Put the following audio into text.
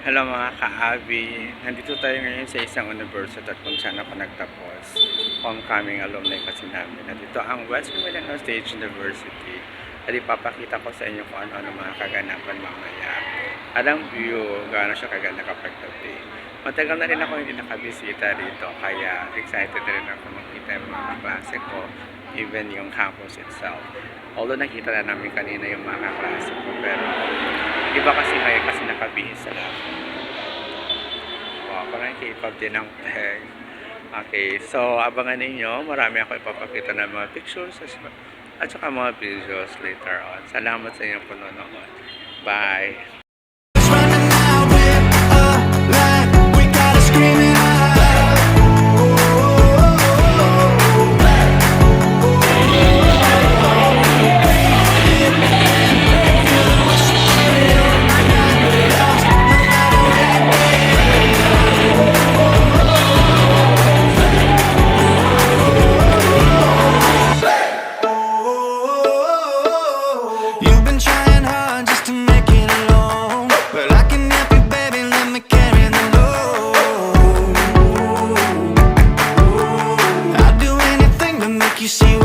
Hello mga ka-Abi, nandito tayo ngayon sa isang university at kung saan ako nagtapos. Homecoming alumni kasi namin. Nandito ang Western Mindanao State University at ipapakita ko sa inyo kung ano-ano mga kaganapan mamaya. At ang view, gaano siya kaganda kapag gabi. Matagal na rin ako hindi nakabisita dito, kaya excited rin ako makita yung mga klase ko, even yung campus itself. Although nakita na namin kanina yung mga klase ko, pero iba kasi ngayon kasi nakabihis sa lab. Wow, parang K-pop din ang peg. Okay, so abangan ninyo. Marami ako ipapakita ng mga pictures at saka mga videos later on. Salamat sa inyong panonood. Bye! You see